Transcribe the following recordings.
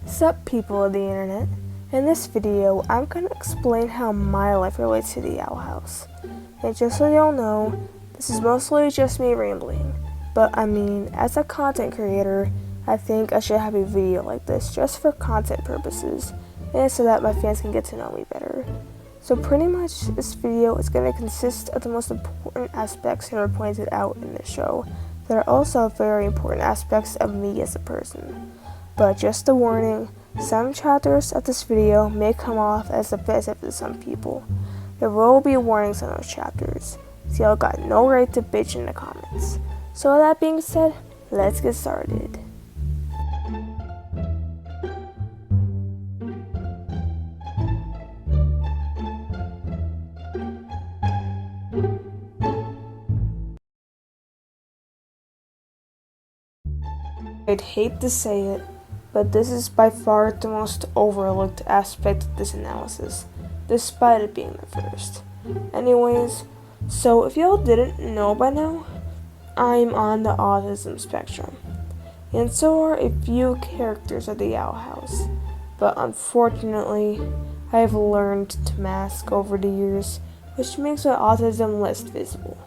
Sup people of the internet. In this video, I'm going to explain how my life relates to the Owl House. And just so y'all know, this is mostly just me rambling. But I mean, as a content creator, I think I should have a video like this just for content purposes, and so that my fans can get to know me better. So pretty much, this video is going to consist of the most important aspects that are pointed out in the show, that are also very important aspects of me as a person. But just a warning, some chapters of this video may come off as offensive to some people. There will be warnings on those chapters, so y'all got no right to bitch in the comments. So with that being said, let's get started. I'd hate to say it, but this is by far the most overlooked aspect of this analysis, despite it being the first. Anyways, so if y'all didn't know by now, I'm on the autism spectrum, and so are a few characters of the Owl House, but unfortunately, I have learned to mask over the years, which makes my autism less visible,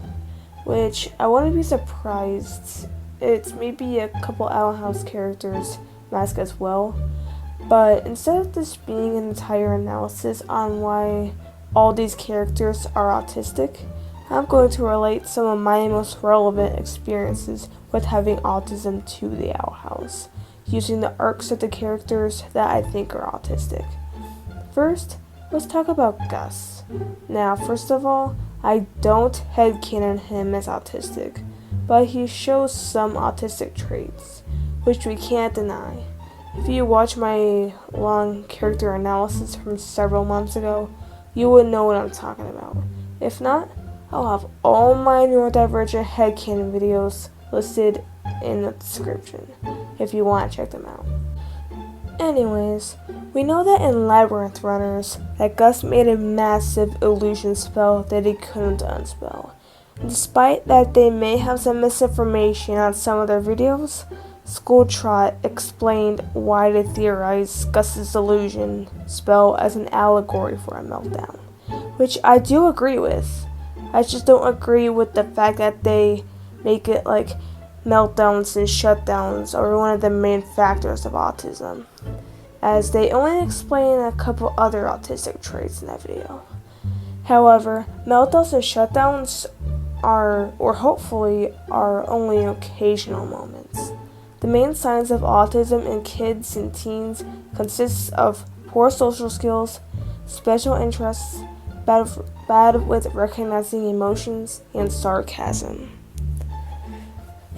which I wouldn't be surprised it's maybe a couple Owl House characters mask as well, but instead of this being an entire analysis on why all these characters are autistic, I'm going to relate some of my most relevant experiences with having autism to the Owl House, using the arcs of the characters that I think are autistic. First, let's talk about Gus. Now, first of all, I don't headcanon him as autistic, but he shows some autistic traits, which we can't deny. If you watch my long character analysis from several months ago, you would know what I'm talking about. If not, I'll have all my neurodivergent headcanon videos listed in the description if you want to check them out. Anyways, we know that in Labyrinth Runners that Gus made a massive illusion spell that he couldn't unspell. Despite that they may have some misinformation on some of their videos, School Trot explained why they theorized Gus's illusion spell as an allegory for a meltdown, which I do agree with. I just don't agree with the fact that they make it like meltdowns and shutdowns are one of the main factors of autism, as they only explain a couple other autistic traits in that video. However, meltdowns and shutdowns are only occasional moments. The main signs of autism in kids and teens consists of poor social skills, special interests, bad with recognizing emotions, and sarcasm,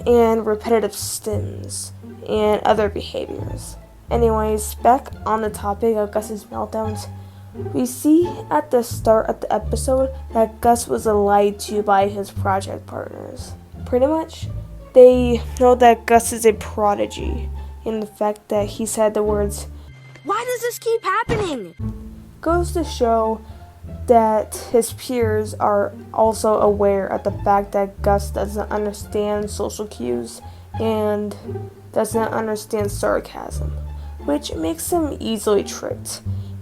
and repetitive stims, and other behaviors. Anyways, back on the topic of Gus's meltdowns, we see at the start of the episode that Gus was lied to by his project partners. Pretty much, they know that Gus is a prodigy, in the fact that he said the words, "Why does this keep happening?" goes to show that his peers are also aware of the fact that Gus doesn't understand social cues and doesn't understand sarcasm, which makes him easily tricked.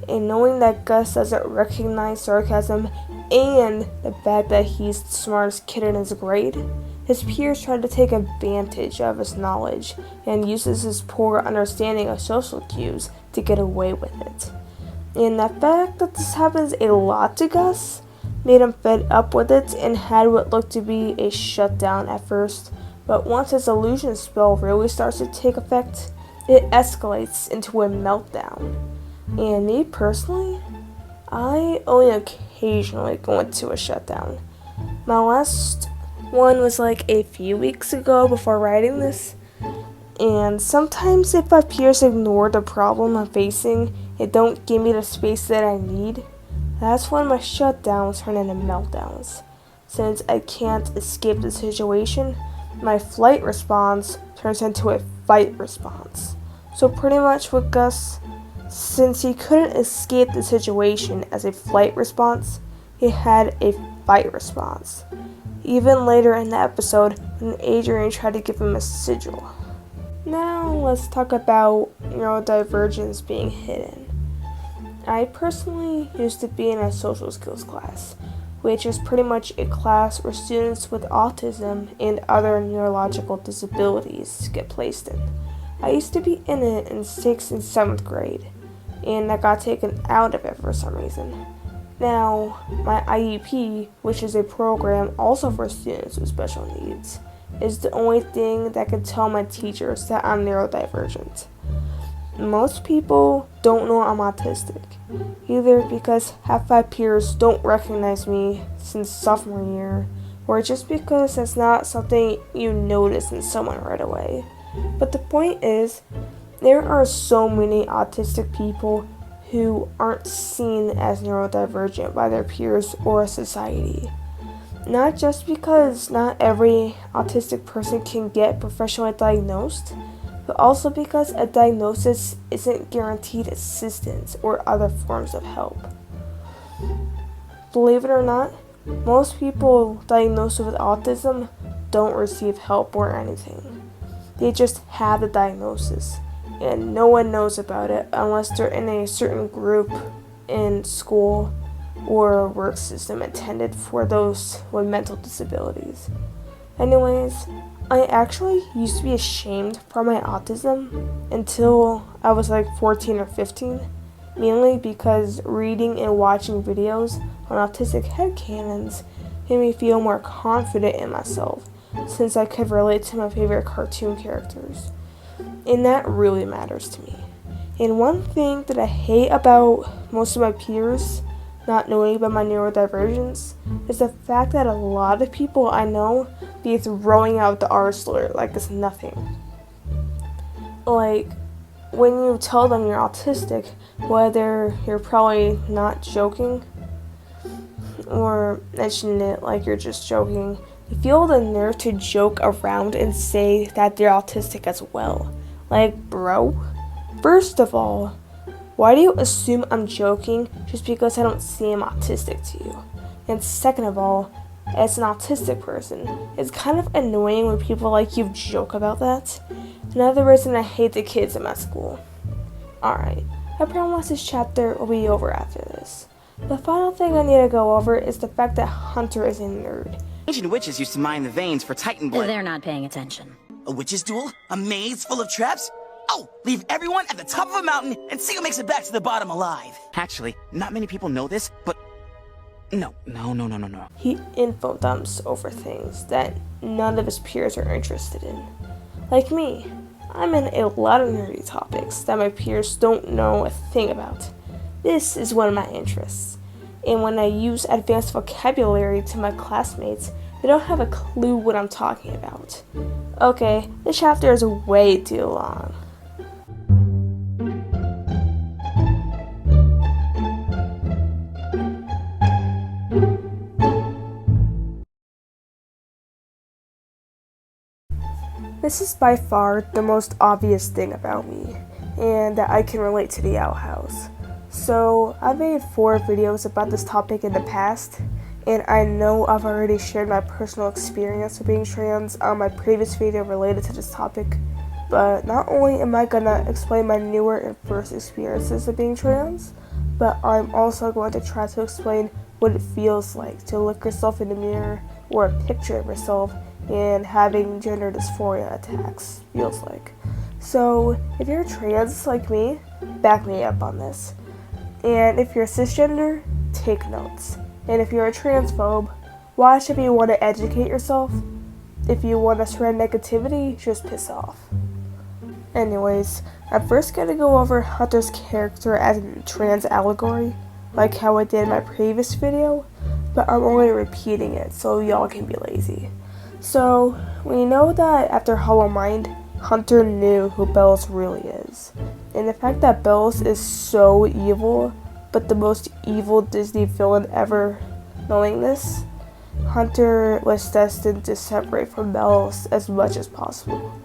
And knowing that Gus doesn't recognize sarcasm and the fact that he's the smartest kid in his grade, his peers try to take advantage of his knowledge and uses his poor understanding of social cues to get away with it. And the fact that this happens a lot to Gus made him fed up with it and had what looked to be a shutdown at first, but once his illusion spell really starts to take effect, it escalates into a meltdown. And me personally, I only occasionally go into a shutdown. My last one was like a few weeks ago before writing this, and sometimes if my peers ignore the problem I'm facing and don't give me the space that I need, that's when my shutdowns turn into meltdowns. Since I can't escape the situation, my flight response turns into a fight response. So pretty much with Gus, since he couldn't escape the situation as a flight response, he had a fight response. Even later in the episode, when Adrian tried to give him a sigil. Now let's talk about neurodivergence being hidden. I personally used to be in a social skills class, which is pretty much a class where students with autism and other neurological disabilities get placed in. I used to be in it in 6th and 7th grade, and I got taken out of it for some reason. Now, my IEP, which is a program also for students with special needs, is the only thing that can tell my teachers that I'm neurodivergent. Most people don't know I'm autistic, either because half my peers don't recognize me since sophomore year, or just because that's not something you notice in someone right away. But the point is, there are so many autistic people who aren't seen as neurodivergent by their peers or society. Not just because not every autistic person can get professionally diagnosed, but also because a diagnosis isn't guaranteed assistance or other forms of help. Believe it or not, most people diagnosed with autism don't receive help or anything. They just have the diagnosis, and no one knows about it unless they're in a certain group in school or work system intended for those with mental disabilities. Anyways, I actually used to be ashamed for my autism until I was like 14 or 15, mainly because reading and watching videos on autistic headcanons made me feel more confident in myself, since I could relate to my favorite cartoon characters. And that really matters to me. And one thing that I hate about most of my peers not knowing about my neurodivergence is the fact that a lot of people I know be throwing out the R slur like it's nothing. Like, when you tell them you're autistic, whether you're probably not joking or mention it like you're just joking, they feel the nerve to joke around and say that they're autistic as well. Like, bro, first of all, why do you assume I'm joking just because I don't seem autistic to you? And second of all, as an autistic person, it's kind of annoying when people like you joke about that. Another reason I hate the kids in my school. Alright, I promise this chapter will be over after this. The final thing I need to go over is the fact that Hunter is a nerd. Ancient witches used to mine the veins for Titan blood. They're not paying attention. A witch's duel? A maze full of traps? Oh, leave everyone at the top of a mountain and see who makes it back to the bottom alive. Actually, not many people know this, but no. He info dumps over things that none of his peers are interested in. Like me, I'm in a lot of nerdy topics that my peers don't know a thing about. This is one of my interests. And when I use advanced vocabulary to my classmates, they don't have a clue what I'm talking about. Okay, this chapter is way too long. This is by far the most obvious thing about me, and that I can relate to the outhouse. So, I've made 4 videos about this topic in the past, and I know I've already shared my personal experience with being trans on my previous video related to this topic, but not only am I gonna explain my newer and first experiences of being trans, but I'm also going to try to explain what it feels like to look yourself in the mirror or a picture of yourself and having gender dysphoria attacks feels like. So, if you're trans like me, back me up on this. And if you're cisgender, take notes. And if you're a transphobe, watch if you want to educate yourself. If you want to spread negativity, just piss off. Anyways, I'm first going to go over Hunter's character as a trans allegory, like how I did in my previous video, but I'm only repeating it so y'all can be lazy. So, we know that after Hollow Mind, Hunter knew who Bellows really is. And the fact that Bellows is so evil, but the most evil Disney villain ever, knowing this, Hunter was destined to separate from Bellows as much as possible.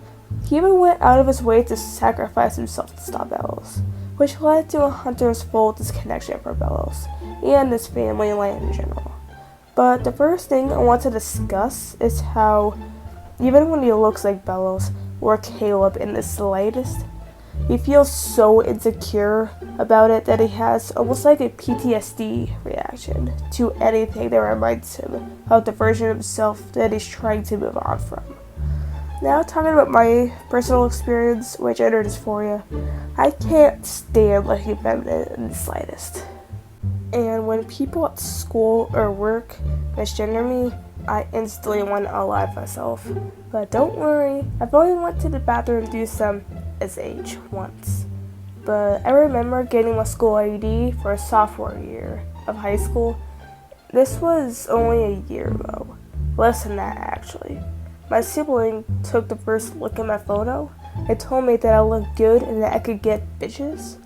He even went out of his way to sacrifice himself to stop Bellows, which led to Hunter's full disconnection from Bellows, and his family and land in general. But the first thing I want to discuss is how, even when he looks like Bellows, or Caleb in the slightest. He feels so insecure about it that he has almost like a PTSD reaction to anything that reminds him of the version of himself that he's trying to move on from. Now, talking about my personal experience with gender dysphoria, I can't stand looking feminine in the slightest. And when people at school or work misgender me, I instantly want to unalive myself. But don't worry, I've only went to the bathroom to do some SH once. But I remember getting my school ID for a sophomore year of high school. This was only a year ago. Less than that, actually. My sibling took the first look at my photo and told me that I looked good and that I could get bitches.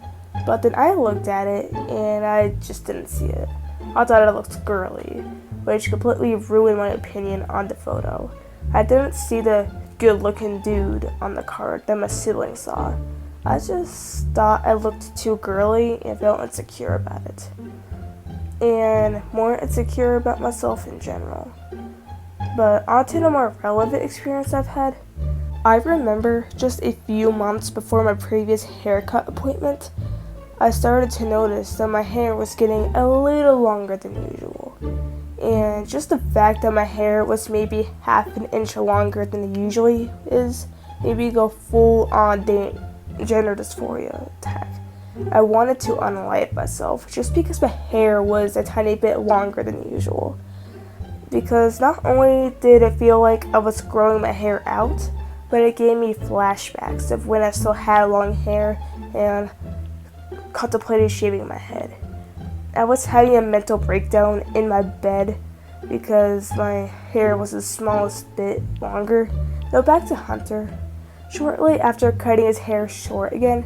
But then I looked at it and I just didn't see it. I thought it looked girly, which completely ruined my opinion on the photo. I didn't see the good-looking dude on the card that my sibling saw. I just thought I looked too girly and felt insecure about it. And more insecure about myself in general. But onto the more relevant experience I've had. I remember just a few months before my previous haircut appointment, I started to notice that my hair was getting a little longer than usual. And just the fact that my hair was maybe half an inch longer than it usually is made me go full on gender dysphoria attack. I wanted to unalive myself just because my hair was a tiny bit longer than usual. Because not only did it feel like I was growing my hair out, but it gave me flashbacks of when I still had long hair and contemplated shaving my head. I was having a mental breakdown in my bed because my hair was the smallest bit longer. Now back to Hunter. Shortly after cutting his hair short again,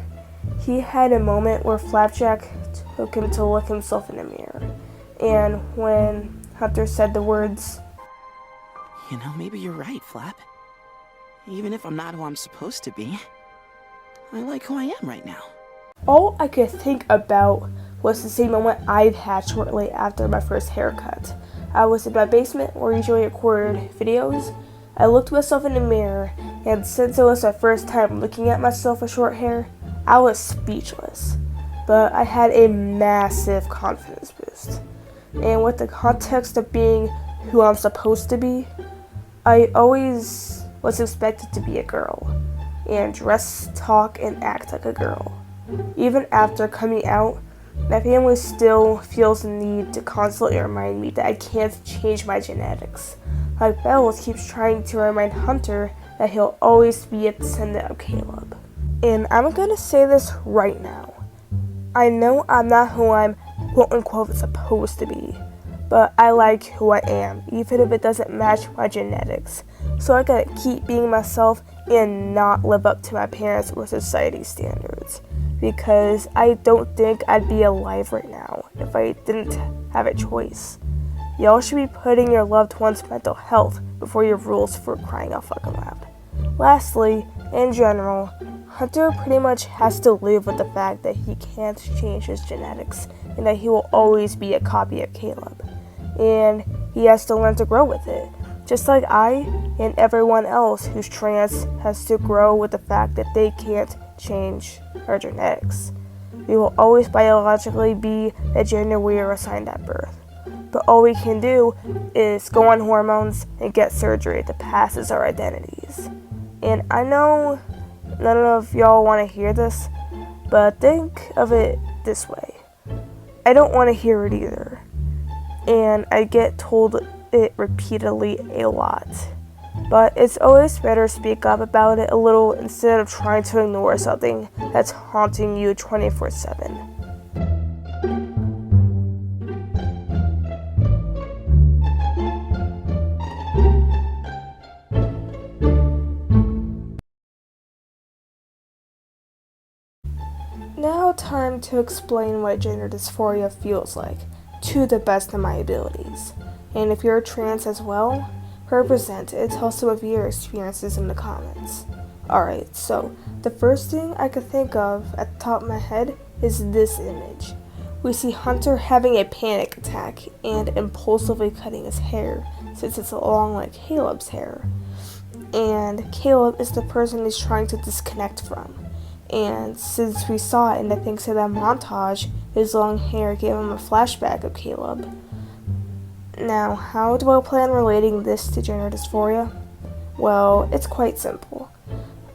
he had a moment where Flapjack took him to look himself in the mirror. And when Hunter said the words, You know, maybe you're right, Flap. Even if I'm not who I'm supposed to be, I like who I am right now. all I could think about was the same moment I've had shortly after my first haircut. I was in my basement where I usually record videos. I looked myself in the mirror, and since it was my first time looking at myself with short hair, I was speechless. But I had a massive confidence boost. And with the context of being who I'm supposed to be, I always was expected to be a girl, and dress, talk, and act like a girl. Even after coming out, my family still feels the need to constantly remind me that I can't change my genetics. Like Bells keeps trying to remind Hunter that he'll always be a descendant of Caleb. And I'm gonna say this right now. I know I'm not who I'm quote-unquote supposed to be, but I like who I am, even if it doesn't match my genetics. So I gotta keep being myself and not live up to my parents' or society's standards. Because I don't think I'd be alive right now if I didn't have a choice. Y'all should be putting your loved one's mental health before your rules, for crying out fucking loud. Lastly, in general, Hunter pretty much has to live with the fact that he can't change his genetics and that he will always be a copy of Caleb. And he has to learn to grow with it. Just like I and everyone else who's trans has to grow with the fact that they can't change our genetics. We will always biologically be the gender we are assigned at birth. But all we can do is go on hormones and get surgery that passes our identities. And I know none of y'all want to hear this, but think of it this way. I don't want to hear it either. And I get told it repeatedly a lot. But it's always better to speak up about it a little instead of trying to ignore something that's haunting you 24/7. Now time to explain what gender dysphoria feels like, to the best of my abilities. And if you're trans as well, represent it, tell some of your experiences in the comments. Alright, so the first thing I could think of at the top of my head is this image. We see Hunter having a panic attack and impulsively cutting his hair, since it's long like Caleb's hair. and Caleb is the person he's trying to disconnect from. And since we saw it in the Thanks to Them montage, his long hair gave him a flashback of Caleb. Now, how do I plan relating this to gender dysphoria? Well, it's quite simple.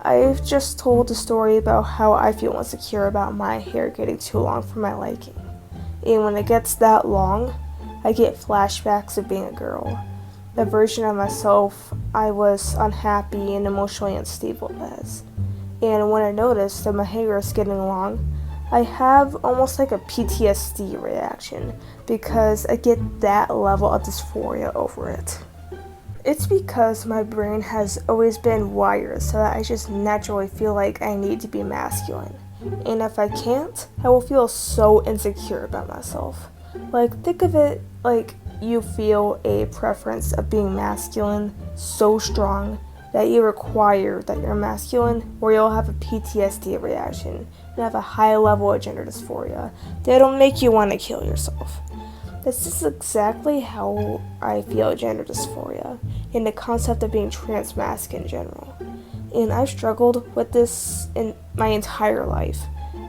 I've just told a story about how I feel insecure about my hair getting too long for my liking. And when it gets that long, I get flashbacks of being a girl. The version of myself I was unhappy and emotionally unstable as. And when I notice that my hair is getting long, I have almost like a PTSD reaction because I get that level of dysphoria over it. It's because my brain has always been wired so that I just naturally feel like I need to be masculine. And if I can't, I will feel so insecure about myself. Like, think of it like you feel a preference of being masculine so strong that you require that you're masculine, or you'll have a PTSD reaction and have a high level of gender dysphoria that'll make you want to kill yourself. This is exactly how I feel gender dysphoria and the concept of being transmasc in general. And I've struggled with this in my entire life.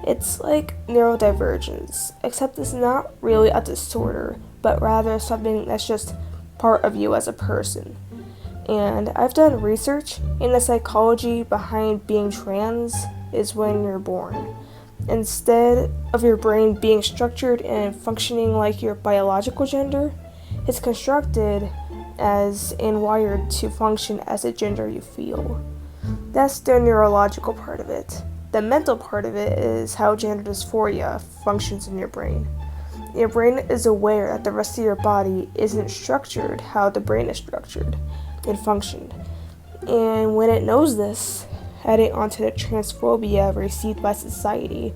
It's like neurodivergence, except it's not really a disorder, but rather something that's just part of you as a person. And I've done research, and the psychology behind being trans is when you're born. Instead of your brain being structured and functioning like your biological gender, it's constructed as and wired to function as a gender you feel. That's the neurological part of it. The mental part of it is how gender dysphoria functions in your brain. Your brain is aware that the rest of your body isn't structured how the brain is structured and functioned. And when it knows this, adding onto the transphobia received by society,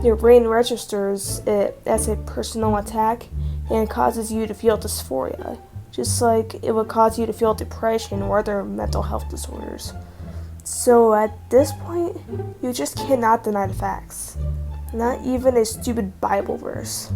your brain registers it as a personal attack and causes you to feel dysphoria, just like it would cause you to feel depression or other mental health disorders. So at this point, you just cannot deny the facts. Not even a stupid Bible verse.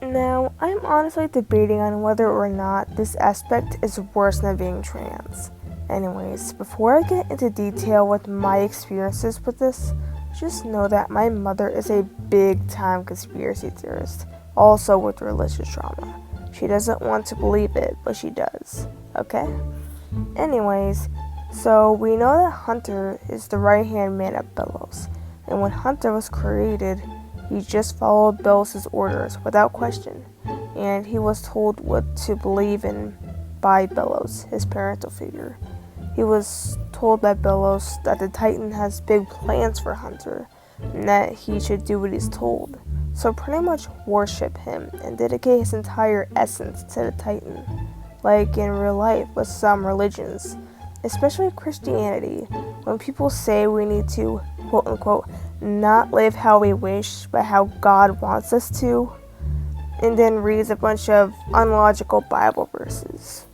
Now, I'm honestly debating on whether or not this aspect is worse than being trans. Anyways, before I get into detail with my experiences with this, just know that my mother is a big-time conspiracy theorist, also with religious trauma. She doesn't want to believe it, but she does, okay? Anyways, so we know that Hunter is the right-hand man of Bellows, and when Hunter was created, he just followed Bellows' orders without question, and he was told what to believe in by Bellows, his parental figure. He was told by Bellows that the Titan has big plans for Hunter, and that he should do what he's told. So pretty much worship him and dedicate his entire essence to the Titan, like in real life with some religions, especially Christianity, when people say we need to, quote unquote, not live how we wish, but how God wants us to, and then reads a bunch of unlogical Bible verses.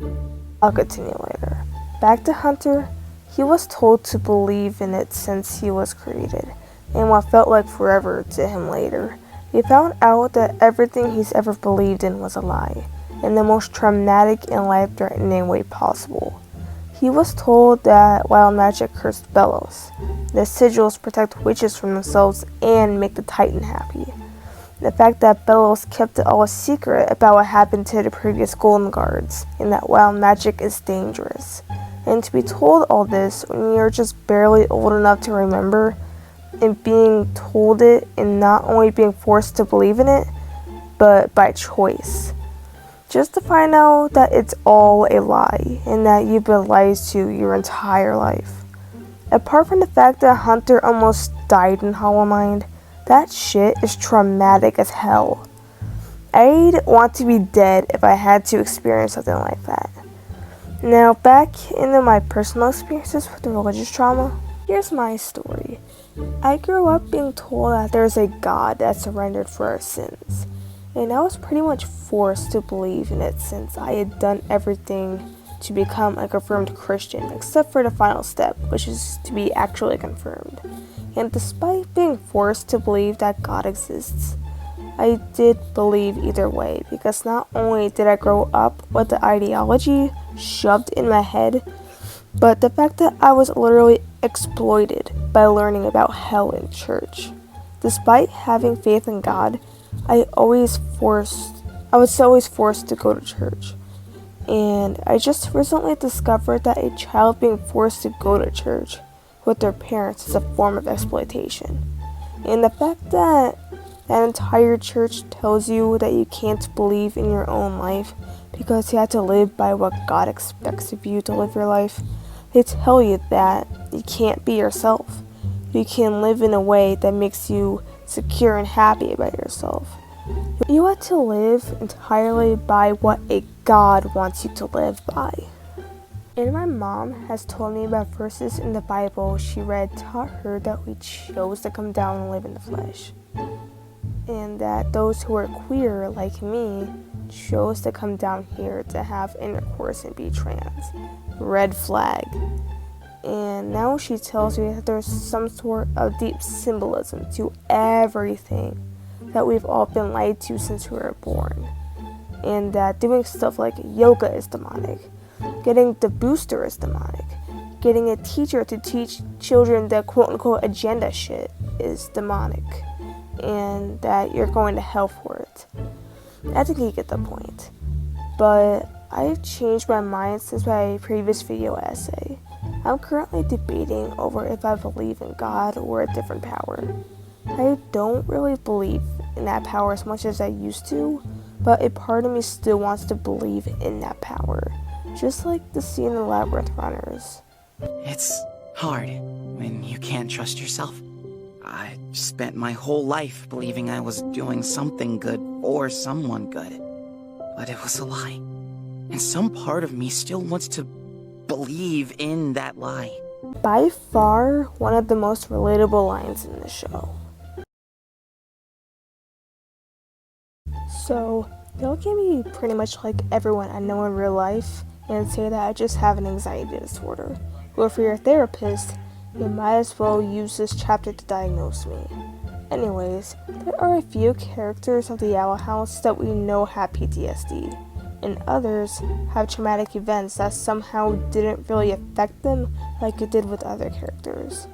I'll continue later. Back to Hunter, he was told to believe in it since he was created, and what felt like forever to him later, he found out that everything he's ever believed in was a lie, in the most traumatic and life-threatening way possible. He was told that wild magic cursed Bellows. The sigils protect witches from themselves and make the Titan happy. The fact that Bellows kept it all a secret about what happened to the previous Golden Guards, and that wild magic is dangerous. And to be told all this when you're just barely old enough to remember, and being told it and not only being forced to believe in it, but by choice. Just to find out that it's all a lie and that you've been lied to your entire life. Apart from the fact that Hunter almost died in Hollow Mind, that shit is traumatic as hell. I'd want to be dead if I had to experience something like that. Now back into my personal experiences with the religious trauma. Here's my story. I grew up being told that there's a God that surrendered for our sins. And I was pretty much forced to believe in it since I had done everything to become a confirmed Christian, except for the final step, which is to be actually confirmed. And despite being forced to believe that God exists, I did believe either way, because not only did I grow up with the ideology shoved in my head, but the fact that I was literally exploited by learning about hell in church. Despite having faith in God, I was always forced to go to church. And I just recently discovered that a child being forced to go to church with their parents is a form of exploitation. And the fact that that entire church tells you that you can't believe in your own life because you have to live by what God expects of you to live your life. They tell you that you can't be yourself. You can live in a way that makes you secure and happy about yourself. You have to live entirely by what a God wants you to live by. And my mom has told me about verses in the Bible she read taught her that we chose to come down and live in the flesh. And that those who are queer, like me, chose to come down here to have intercourse and be trans. Red flag. And now she tells me that there's some sort of deep symbolism to everything that we've all been lied to since we were born. And that doing stuff like yoga is demonic. Getting the booster is demonic. Getting a teacher to teach children the quote-unquote agenda shit is demonic. And that you're going to hell for it. I think you get the point. But I've changed my mind since my previous video essay. I'm currently debating over if I believe in God or a different power. I don't really believe in that power as much as I used to, but a part of me still wants to believe in that power, just like the scene in Labyrinth Runners. It's hard when you can't trust yourself. I spent my whole life believing I was doing something good or someone good, but it was a lie. And some part of me still wants to believe in that lie. By far, one of the most relatable lines in the show. So, they'll look at me pretty much like everyone I know in real life and say that I just have an anxiety disorder. Well, if you're a therapist, you might as well use this chapter to diagnose me. Anyways, there are a few characters of the Owl House that we know have PTSD, and others have traumatic events that somehow didn't really affect them like it did with other characters.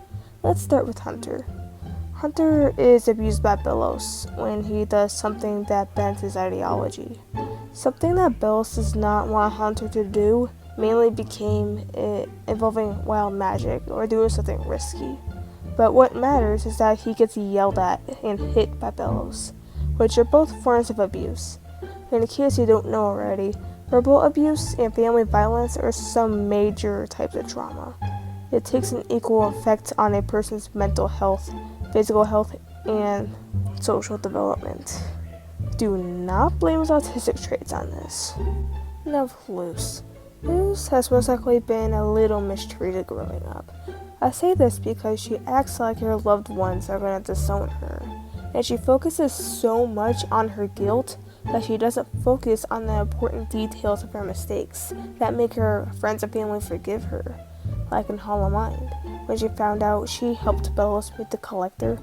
Let's start with Hunter. Hunter is abused by Bellows when he does something that bends his ideology. Something that Bellows does not want Hunter to do mainly became it involving wild magic or doing something risky. But what matters is that he gets yelled at and hit by Bellows, which are both forms of abuse. In case you don't know already, verbal abuse and family violence are some major types of trauma. It takes an equal effect on a person's mental health, physical health, and social development. Do not blame his autistic traits on this. Now Luz. Luz has most likely been a little mistreated growing up. I say this because she acts like her loved ones are going to disown her, and she focuses so much on her guilt that she doesn't focus on the important details of her mistakes that make her friends and family forgive her. Like in Hollow Mind, when she found out she helped Bellows meet the Collector.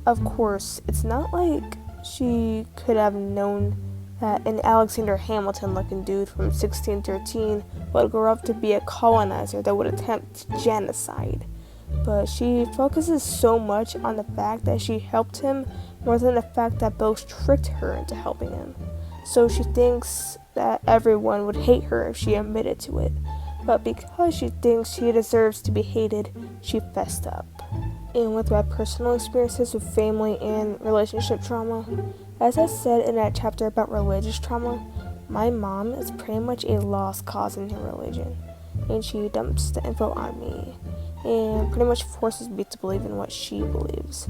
Of course, it's not like she could have known that an Alexander Hamilton-looking dude from 1613 would grow up to be a colonizer that would attempt genocide. But she focuses so much on the fact that she helped him more than the fact that Bellows tricked her into helping him. So she thinks that everyone would hate her if she admitted to it. But because she thinks she deserves to be hated, she fessed up. And with my personal experiences with family and relationship trauma, as I said in that chapter about religious trauma, my mom is pretty much a lost cause in her religion. And she dumps the info on me and pretty much forces me to believe in what she believes,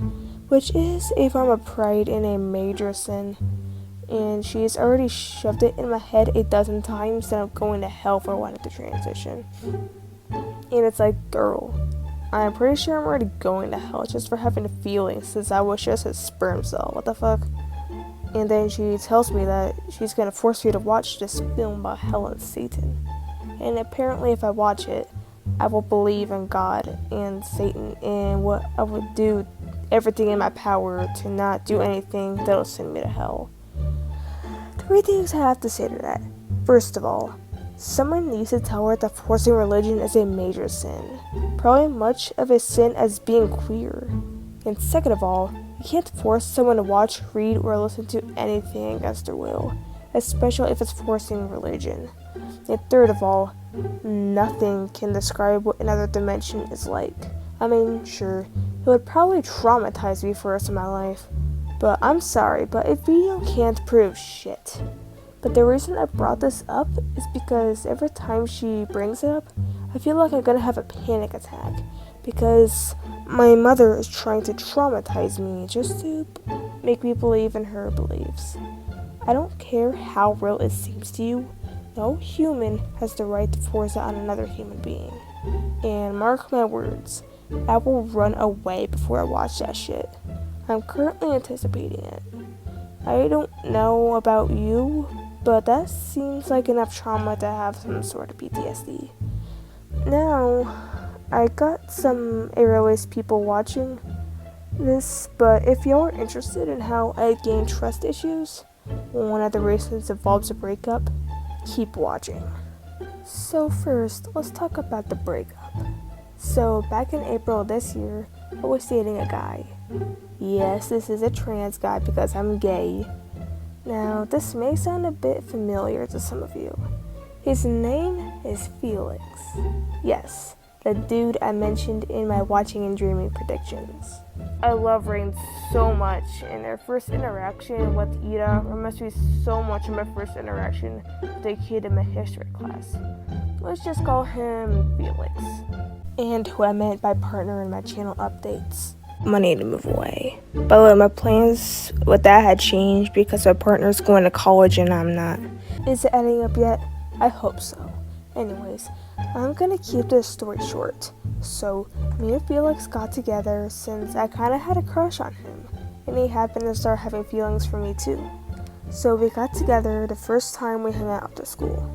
which is a form of pride and a major sin. And she's already shoved it in my head 12 times that I'm going to hell for wanting to transition. And it's like, girl, I'm pretty sure I'm already going to hell just for having a feeling since I was just a sperm cell. What the fuck? And then she tells me that she's going to force me to watch this film about hell and Satan. and apparently if I watch it, I will believe in God and Satan, and what I would do everything in my power to not do anything that'll send me to hell. 3 things I have to say to that. First of all, someone needs to tell her that forcing religion is a major sin, probably much of a sin as being queer. And second of all, you can't force someone to watch, read, or listen to anything against their will, especially if it's forcing religion. And third of all, nothing can describe what another dimension is like. I mean, sure, it would probably traumatize me for the rest of my life, but I'm sorry, but a video can't prove shit. But the reason I brought this up is because every time she brings it up, I feel like I'm gonna have a panic attack, because my mother is trying to traumatize me just to make me believe in her beliefs. I don't care how real it seems to you, no human has the right to force it on another human being. And mark my words, I will run away before I watch that shit. I'm currently anticipating it. I don't know about you, but that seems like enough trauma to have some sort of PTSD. Now, I got some A-list people watching this, but if you're interested in how I gain trust issues, one of the reasons involves a breakup, keep watching. So first, let's talk about the breakup. So back in April this year, I was dating a guy. Yes, this is a trans guy because I'm gay. Now, this may sound a bit familiar to some of you. His name is Felix. Yes, the dude I mentioned in my watching and dreaming predictions. I love Rain so much, and their first interaction with Ida reminds me so much of my first interaction with a kid in my history class. Let's just call him Felix. And who I meant by partner in my channel updates. I need to move away. By the way, my plans with that had changed because my partner's going to college and I'm not. Is it adding up yet? I hope so. Anyways, I'm gonna keep this story short. So, me and Felix got together since I kinda had a crush on him, and he happened to start having feelings for me too. So we got together the first time we hung out after school.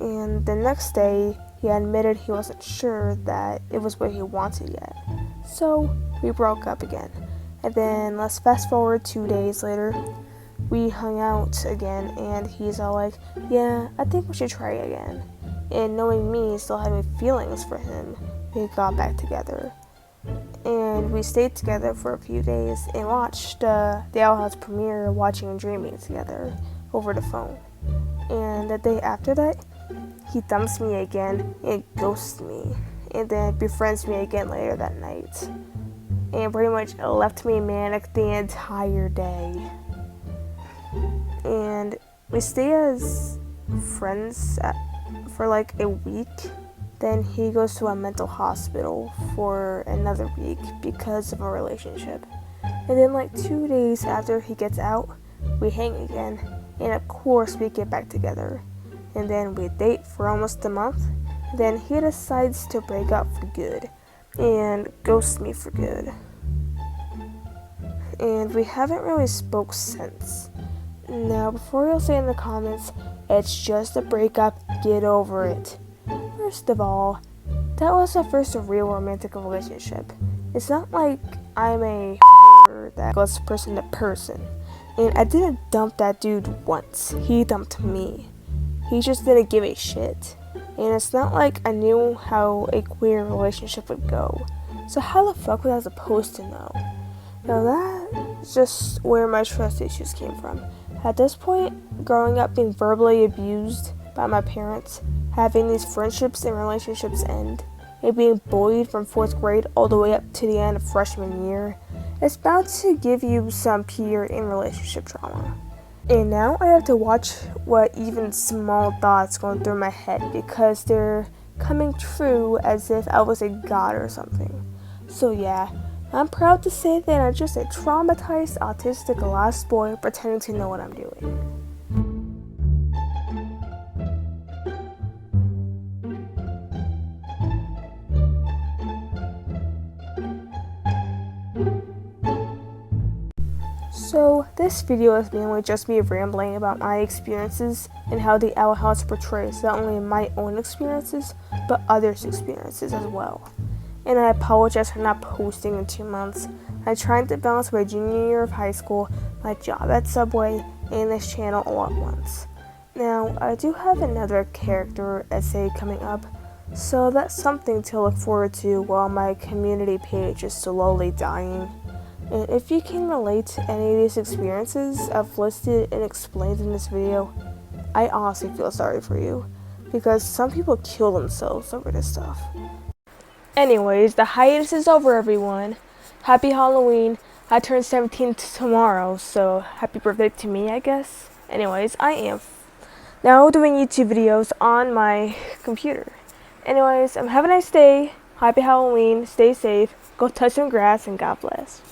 And the next day, he admitted he wasn't sure that it was what he wanted yet. So, we broke up again. And then, let's fast forward 2 days later, we hung out again, and he's all like, yeah, I think we should try again. And knowing me still having feelings for him, we got back together. And we stayed together for a few days and watched the Owl House premiere, Watching and Dreaming together over the phone. And the day after that, he dumps me again and ghosts me, and then befriends me again later that night. And pretty much left me manic the entire day. And we stay as friends for like a week. Then he goes to a mental hospital for another week because of a relationship. And then like 2 days after he gets out, we hang again. And of course we get back together. And then we date for almost a month. Then he decides to break up for good and ghost me for good. And we haven't really spoke since. Now, before you'll say in the comments, it's just a breakup, get over it. First of all, that was our first real romantic relationship. It's not like I'm a that goes person to person. And I didn't dump that dude once. He dumped me. He just didn't give a shit. And it's not like I knew how a queer relationship would go. So how the fuck was I supposed to know? Now that's just where my trust issues came from. At this point, growing up being verbally abused by my parents, having these friendships and relationships end, and being bullied from 4th grade all the way up to the end of freshman year, it's bound to give you some period in relationship trauma. And now I have to watch what even small thoughts going through my head because they're coming true as if I was a god or something. So yeah, I'm proud to say that I'm just a traumatized, autistic lost boy pretending to know what I'm doing. So this video is mainly just me rambling about my experiences and how the Owl House portrays not only my own experiences, but others' experiences as well. And I apologize for not posting in 2 months. I'm trying to balance my junior year of high school, my job at Subway, and this channel all at once. Now, I do have another character essay coming up, so that's something to look forward to while my community page is slowly dying. And if you can relate to any of these experiences I've listed and explained in this video, I honestly feel sorry for you, because some people kill themselves over this stuff. Anyways, the hiatus is over, everyone. Happy Halloween. I turn 17 tomorrow, so happy birthday to me, I guess. Anyways, I am now doing YouTube videos on my computer. Anyways, have a nice day. Happy Halloween. Stay safe. Go touch some grass, and God bless.